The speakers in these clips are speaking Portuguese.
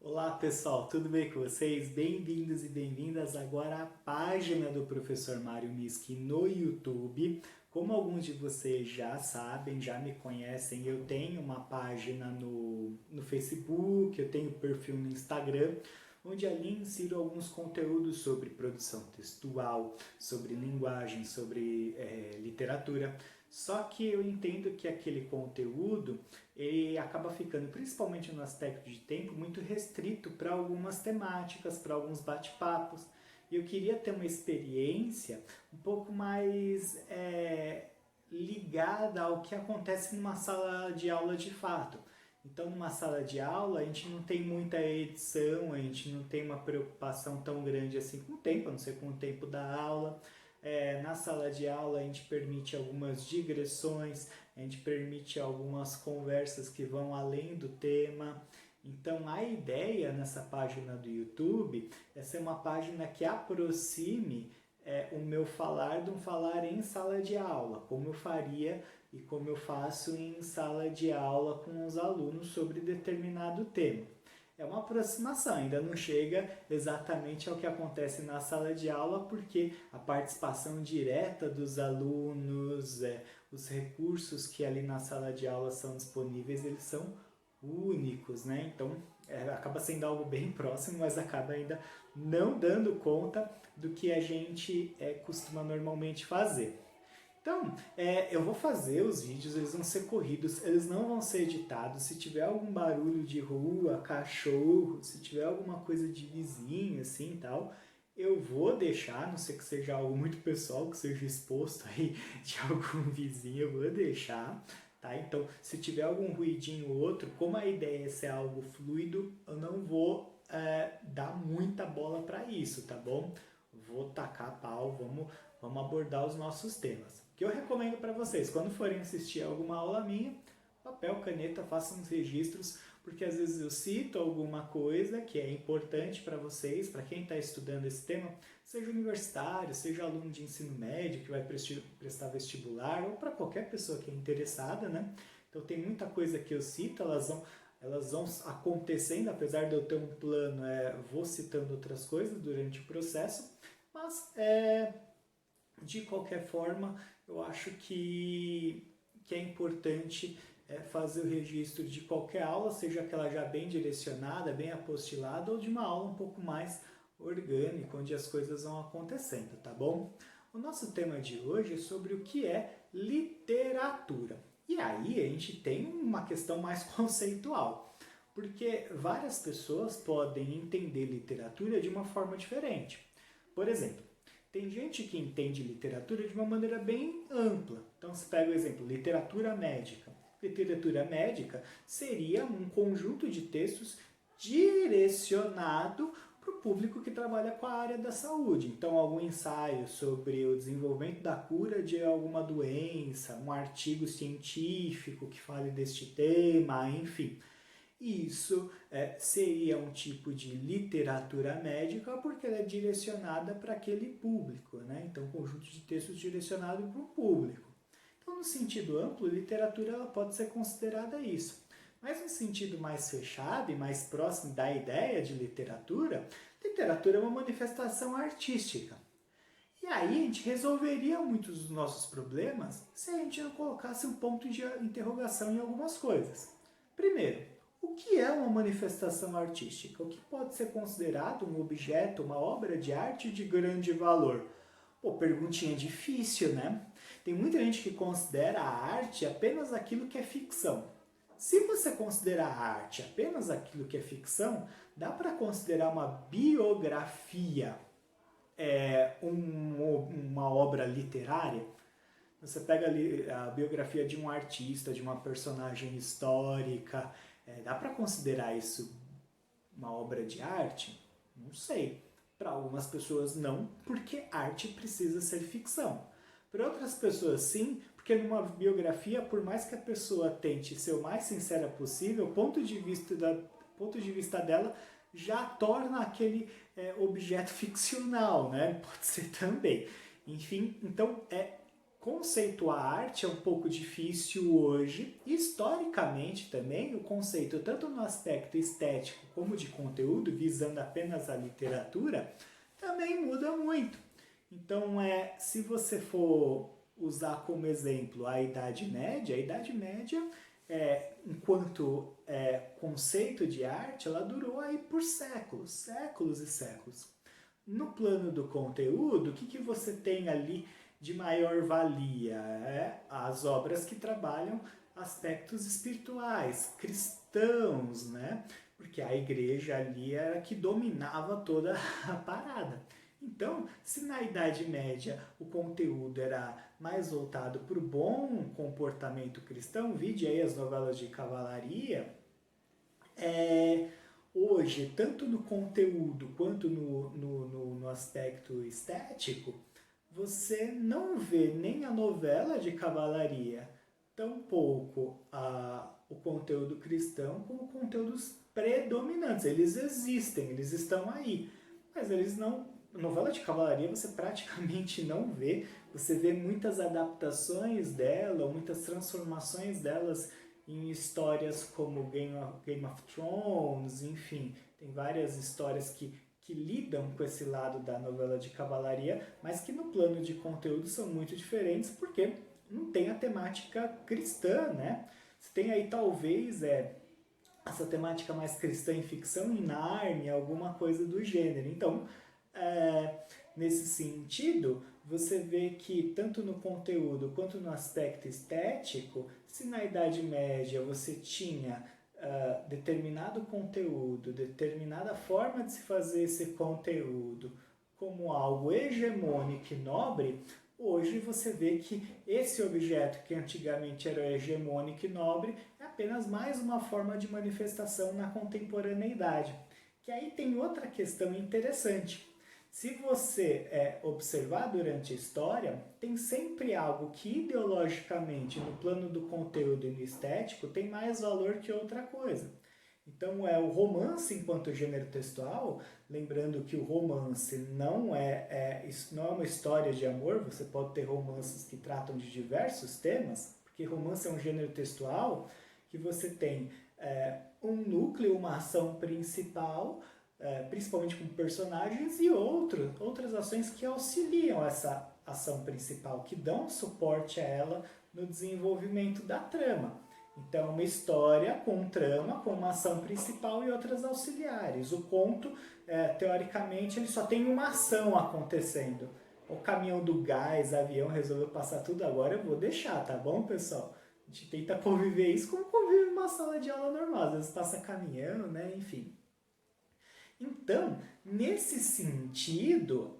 Olá pessoal, tudo bem com vocês? Bem-vindos e bem-vindas agora à página do Professor Mário Miski no YouTube. Como alguns de vocês já sabem, já me conhecem, eu tenho uma página no Facebook, eu tenho perfil no Instagram, onde ali insiro alguns conteúdos sobre produção textual, sobre linguagem, sobre literatura. Só que eu entendo que aquele conteúdo ele acaba ficando, principalmente no aspecto de tempo, muito restrito para algumas temáticas, para alguns bate-papos. E eu queria ter uma experiência um pouco mais ligada ao que acontece numa sala de aula de fato. Então, numa sala de aula, a gente não tem muita edição, a gente não tem uma preocupação tão grande assim com o tempo, a não ser com o tempo da aula. Na sala de aula, a gente permite algumas digressões, a gente permite algumas conversas que vão além do tema. Então, a ideia nessa página do YouTube é ser uma página que aproxime o meu falar de um falar em sala de aula, como eu faria e como eu faço em sala de aula com os alunos sobre determinado tema. É uma aproximação, ainda não chega exatamente ao que acontece na sala de aula, porque a participação direta dos alunos, os recursos que ali na sala de aula são disponíveis, eles são únicos, né? Então acaba sendo algo bem próximo, mas acaba ainda não dando conta do que a gente costuma normalmente fazer. Então, eu vou fazer os vídeos, eles vão ser corridos, eles não vão ser editados. Se tiver algum barulho de rua, cachorro, se tiver alguma coisa de vizinho, assim, tal, eu vou deixar, não sei que seja algo muito pessoal, que seja exposto aí de algum vizinho, eu vou deixar, tá? Então, se tiver algum ruidinho ou outro, como a ideia é ser algo fluido, eu não vou dar muita bola para isso, tá bom? Vou tacar pau, vamos abordar os nossos temas. O que eu recomendo para vocês, quando forem assistir alguma aula minha, papel, caneta, façam uns registros, porque às vezes eu cito alguma coisa que é importante para vocês, para quem está estudando esse tema, seja universitário, seja aluno de ensino médio que vai prestar vestibular, ou para qualquer pessoa que é interessada, né? Então tem muita coisa que eu cito, elas vão acontecendo, apesar de eu ter um plano, vou citando outras coisas durante o processo, mas de qualquer forma, eu acho que é importante fazer o registro de qualquer aula, seja aquela já bem direcionada, bem apostilada, ou de uma aula um pouco mais orgânica, onde as coisas vão acontecendo, tá bom? O nosso tema de hoje é sobre o que é literatura. E aí a gente tem uma questão mais conceitual, porque várias pessoas podem entender literatura de uma forma diferente. Por exemplo, tem gente que entende literatura de uma maneira bem ampla. Então, se pega o exemplo, literatura médica. Literatura médica seria um conjunto de textos direcionado para o público que trabalha com a área da saúde. Então, algum ensaio sobre o desenvolvimento da cura de alguma doença, um artigo científico que fale deste tema, enfim. Isso seria um tipo de literatura médica porque ela é direcionada para aquele público, né? Então, conjunto de textos direcionado para o público. Então, no sentido amplo, literatura ela pode ser considerada isso. Mas no sentido mais fechado e mais próximo da ideia de literatura, literatura é uma manifestação artística. E aí a gente resolveria muitos dos nossos problemas se a gente não colocasse um ponto de interrogação em algumas coisas. Primeiro, o que é uma manifestação artística? O que pode ser considerado um objeto, uma obra de arte de grande valor? Pô, perguntinha difícil, né? Tem muita gente que considera a arte apenas aquilo que é ficção. Se você considerar a arte apenas aquilo que é ficção, dá para considerar uma biografia uma obra literária? Você pega ali a biografia de um artista, de uma personagem histórica, dá para considerar isso uma obra de arte? Não sei. Para algumas pessoas não, porque arte precisa ser ficção. Para outras pessoas sim, porque numa biografia, por mais que a pessoa tente ser o mais sincera possível, o ponto de vista dela já torna aquele objeto ficcional, né? Pode ser também. Enfim, então conceituar a arte é um pouco difícil hoje. Historicamente também, o conceito, tanto no aspecto estético como de conteúdo, visando apenas a literatura, também muda muito. Então, se você for usar como exemplo a Idade Média, enquanto conceito de arte, ela durou aí por séculos, séculos e séculos. No plano do conteúdo, o que você tem ali de maior valia? As obras que trabalham aspectos espirituais, cristãos, né? Porque a igreja ali era que dominava toda a parada. Então, se na Idade Média o conteúdo era mais voltado para o bom comportamento cristão, vide aí as novelas de cavalaria, hoje, tanto no conteúdo quanto no aspecto estético, você não vê nem a novela de cavalaria, tampouco o conteúdo cristão como conteúdos predominantes. Eles existem, eles estão aí, mas eles não. Novela de cavalaria você praticamente não vê. Você vê muitas adaptações dela, ou muitas transformações delas em histórias como Game of Thrones, enfim, tem várias histórias que lidam com esse lado da novela de cavalaria, mas que no plano de conteúdo são muito diferentes, porque não tem a temática cristã, né? Você tem aí talvez essa temática mais cristã em ficção, em Nárnia, alguma coisa do gênero. Então, nesse sentido, você vê que tanto no conteúdo quanto no aspecto estético, se na Idade Média você tinha determinado conteúdo, determinada forma de se fazer esse conteúdo como algo hegemônico e nobre, hoje você vê que esse objeto que antigamente era hegemônico e nobre é apenas mais uma forma de manifestação na contemporaneidade. Que aí tem outra questão interessante. Se você observar durante a história, tem sempre algo que ideologicamente, no plano do conteúdo e no estético, tem mais valor que outra coisa. Então, o romance enquanto gênero textual, lembrando que o romance não é uma história de amor, você pode ter romances que tratam de diversos temas, porque romance é um gênero textual que você tem um núcleo, uma ação principal, principalmente com personagens, e outras ações que auxiliam essa ação principal, que dão suporte a ela no desenvolvimento da trama. Então, uma história com trama, com uma ação principal e outras auxiliares. O conto, teoricamente, ele só tem uma ação acontecendo. O caminhão do gás, avião, resolveu passar tudo agora, eu vou deixar, tá bom, pessoal? A gente tenta conviver isso como convive uma sala de aula normal. Às vezes passa caminhão, né? Enfim. Então, nesse sentido,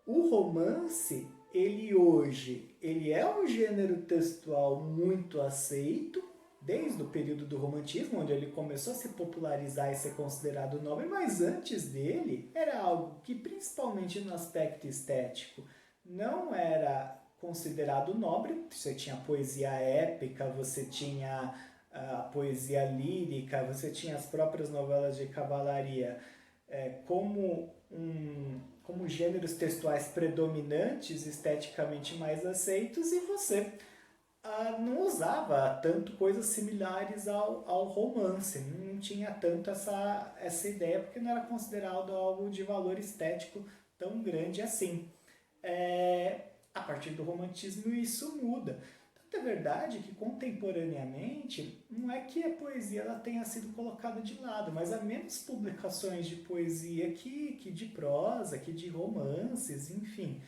o romance, ele é um gênero textual muito aceito, desde o período do romantismo, onde ele começou a se popularizar e ser considerado nobre, mas antes dele era algo que, principalmente no aspecto estético, não era considerado nobre. Você tinha poesia épica, você tinha a poesia lírica, você tinha as próprias novelas de cavalaria como gêneros textuais predominantes, esteticamente mais aceitos, e você não usava tanto coisas similares ao romance, não tinha tanto essa ideia, porque não era considerado algo de valor estético tão grande assim. A partir do romantismo isso muda. É verdade que contemporaneamente não é que a poesia ela tenha sido colocada de lado, mas há menos publicações de poesia que de prosa, que de romances, enfim.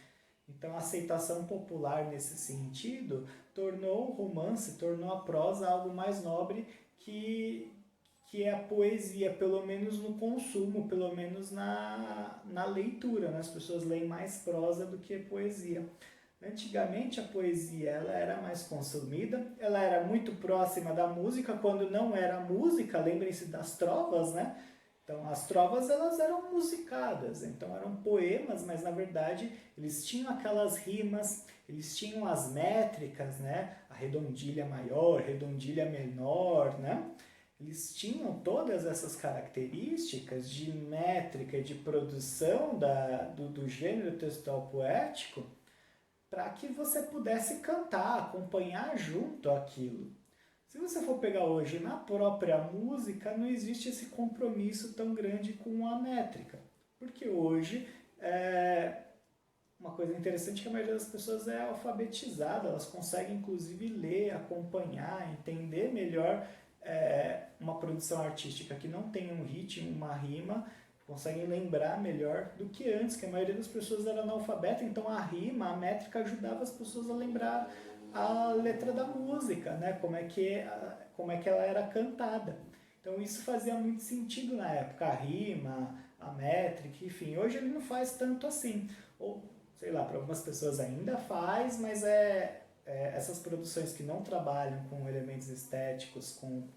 Então a aceitação popular nesse sentido tornou o romance, tornou a prosa algo mais nobre que é a poesia, pelo menos no consumo, pelo menos na leitura, né? As pessoas leem mais prosa do que poesia. Antigamente a poesia ela era mais consumida, ela era muito próxima da música, quando não era música, lembrem-se das trovas, né? Então as trovas elas eram musicadas, então eram poemas, mas na verdade eles tinham aquelas rimas, eles tinham as métricas, né? A redondilha maior, redondilha menor, né? eles tinham todas essas características de métrica, de produção do gênero textual poético, para que você pudesse cantar, acompanhar junto aquilo. Se você for pegar hoje na própria música, não existe esse compromisso tão grande com a métrica. Porque hoje, uma coisa interessante é que a maioria das pessoas é alfabetizada, elas conseguem inclusive ler, acompanhar, entender melhor uma produção artística que não tem um ritmo, uma rima, conseguem lembrar melhor do que antes, que a maioria das pessoas era analfabeta, então a rima, a métrica ajudava as pessoas a lembrar a letra da música, né? Como é que ela era cantada. Então isso fazia muito sentido na época, a rima, a métrica, enfim. Hoje ele não faz tanto assim. Ou, sei lá, para algumas pessoas ainda faz, mas essas produções que não trabalham com elementos estéticos, com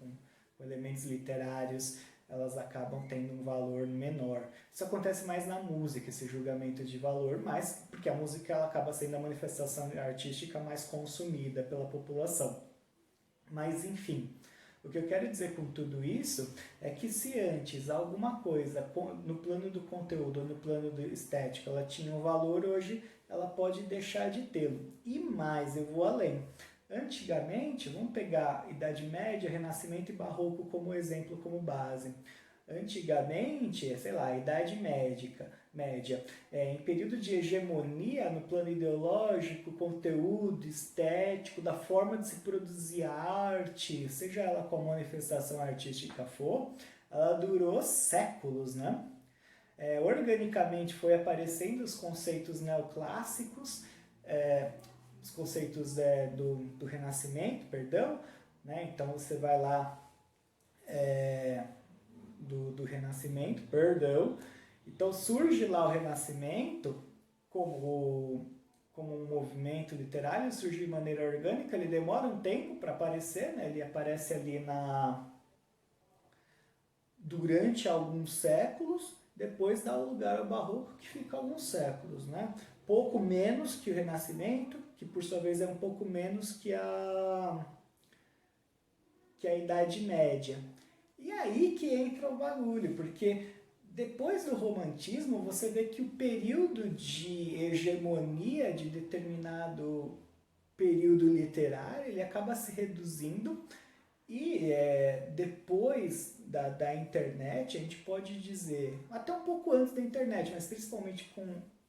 elementos literários, elas acabam tendo um valor menor. Isso acontece mais na música, esse julgamento de valor, mas porque a música ela acaba sendo a manifestação artística mais consumida pela população. Mas, enfim, o que eu quero dizer com tudo isso é que se antes alguma coisa no plano do conteúdo ou no plano do estético ela tinha um valor, hoje ela pode deixar de tê-lo. E mais, eu vou além. Antigamente, vamos pegar Idade Média, Renascimento e Barroco como exemplo, como base. Antigamente, sei lá, Idade Média, em período de hegemonia no plano ideológico, conteúdo, estético, da forma de se produzir arte, seja ela qual manifestação artística for, ela durou séculos, né? Organicamente foi aparecendo os conceitos neoclássicos, os conceitos do Renascimento, perdão, né? Então você vai lá do Renascimento, perdão. Então surge lá o Renascimento como um movimento literário, surge de maneira orgânica, ele demora um tempo para aparecer, né? Ele aparece ali durante alguns séculos, depois dá lugar ao Barroco, que fica alguns séculos, né? Pouco menos que o Renascimento, que por sua vez é um pouco menos que a Idade Média. E aí que entra o bagulho, porque depois do Romantismo você vê que o período de hegemonia de determinado período literário ele acaba se reduzindo e depois da internet a gente pode dizer, até um pouco antes da internet, mas principalmente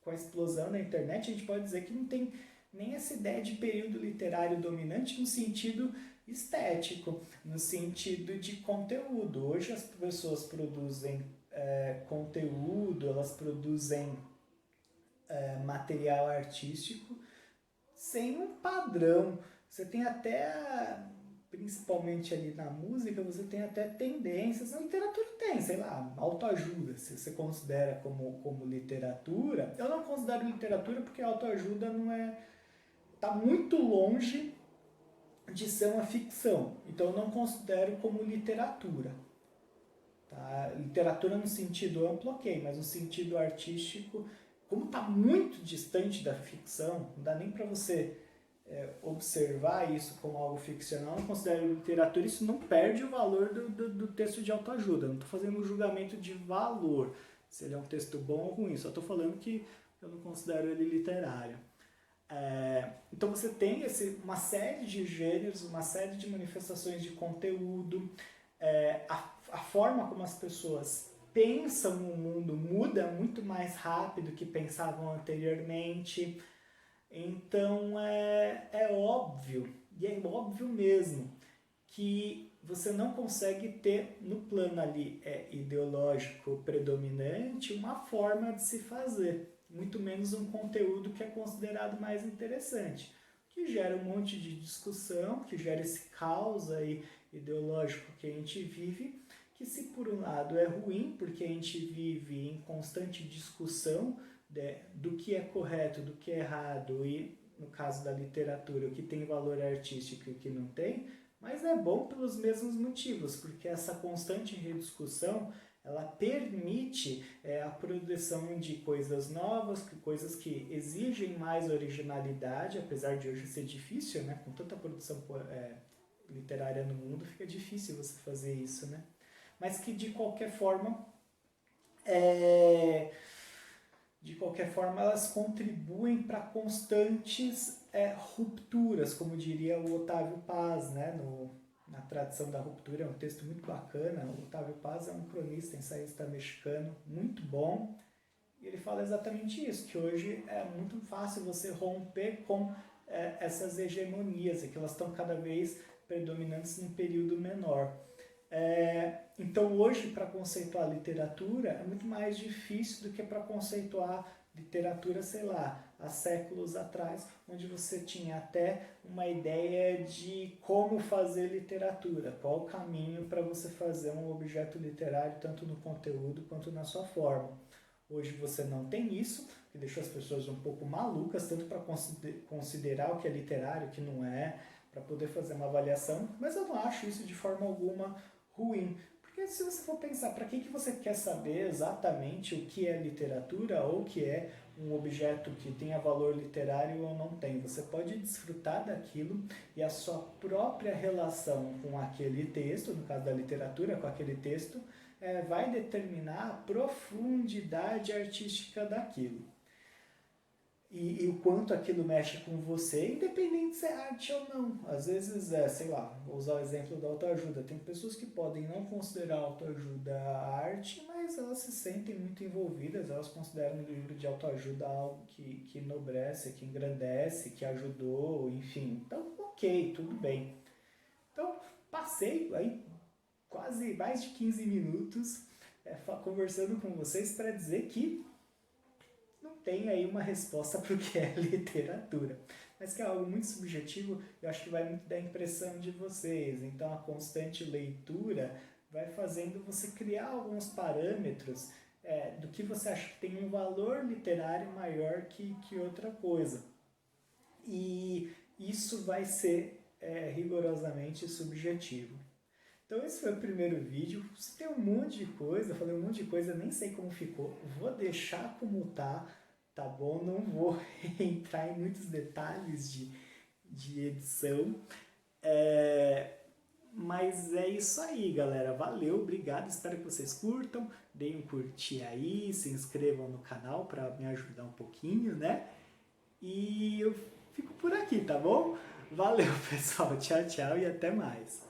com a explosão da internet, a gente pode dizer que não tem nem essa ideia de período literário dominante no sentido estético, no sentido de conteúdo. Hoje as pessoas produzem conteúdo, elas produzem material artístico sem um padrão. Você tem até, principalmente ali na música, você tem até tendências, na literatura tem, sei lá, autoajuda, se você considera como literatura. Eu não considero literatura porque autoajuda está muito longe de ser uma ficção, então eu não considero como literatura. Tá? Literatura no sentido amplo, ok, mas no sentido artístico, como está muito distante da ficção, não dá nem para você observar isso como algo ficcional, eu não considero literatura, isso não perde o valor do texto de autoajuda. Eu não estou fazendo um julgamento de valor, se ele é um texto bom ou ruim, só estou falando que eu não considero ele literário. Então você tem uma série de gêneros, uma série de manifestações de conteúdo, a forma como as pessoas pensam no mundo muda muito mais rápido que pensavam anteriormente. Então é óbvio, e é óbvio mesmo, que você não consegue ter no plano ali ideológico predominante uma forma de se fazer, muito menos um conteúdo que é considerado mais interessante, que gera um monte de discussão, que gera esse caos aí ideológico que a gente vive, que se por um lado é ruim, porque a gente vive em constante discussão do que é correto, do que é errado, e no caso da literatura, o que tem valor artístico e o que não tem, mas é bom pelos mesmos motivos, porque essa constante rediscussão ela permite a produção de coisas novas, coisas que exigem mais originalidade, apesar de hoje ser difícil, né, com tanta produção literária no mundo, fica difícil você fazer isso, né? Mas que de qualquer forma, elas contribuem para constantes rupturas, como diria o Otávio Paz, né? Na Tradição da Ruptura, é um texto muito bacana. O Otávio Paz é um cronista, ensaísta mexicano, muito bom. E ele fala exatamente isso, que hoje é muito fácil você romper com essas hegemonias, e que elas estão cada vez predominantes num período menor. Então hoje, para conceituar literatura, é muito mais difícil do que para conceituar literatura, sei lá, há séculos atrás, onde você tinha até uma ideia de como fazer literatura, qual o caminho para você fazer um objeto literário, tanto no conteúdo quanto na sua forma. Hoje você não tem isso, que deixou as pessoas um pouco malucas, tanto para considerar o que é literário, o que não é, para poder fazer uma avaliação, mas eu não acho isso de forma alguma ruim. Porque se você for pensar, para que você quer saber exatamente o que é literatura ou o que é um objeto que tenha valor literário ou não tem? Você pode desfrutar daquilo e a sua própria relação com aquele texto, no caso da literatura, com aquele texto, vai determinar a profundidade artística daquilo. E o quanto aquilo mexe com você, independente se é arte ou não. Às vezes, sei lá, vou usar o exemplo da autoajuda. Tem pessoas que podem não considerar a autoajuda arte, mas elas se sentem muito envolvidas, elas consideram o livro de autoajuda algo que enobrece, que engrandece, que ajudou, enfim. Então, ok, tudo bem. Então, passei aí quase mais de 15 minutos conversando com vocês para dizer que não tem aí uma resposta para o que é literatura, mas que é algo muito subjetivo. Eu acho que vai muito da impressão de vocês. Então a constante leitura vai fazendo você criar alguns parâmetros do que você acha que tem um valor literário maior que outra coisa. E isso vai ser rigorosamente subjetivo. Então esse foi o primeiro vídeo. Você tem um monte de coisa, eu falei um monte de coisa, nem sei como ficou. Vou deixar como tá bom? Não vou entrar em muitos detalhes de edição. Mas é isso aí, galera. Valeu, obrigado. Espero que vocês curtam. Deem um curtir aí, se inscrevam no canal para me ajudar um pouquinho, né? E eu fico por aqui, tá bom? Valeu, pessoal. Tchau, tchau e até mais.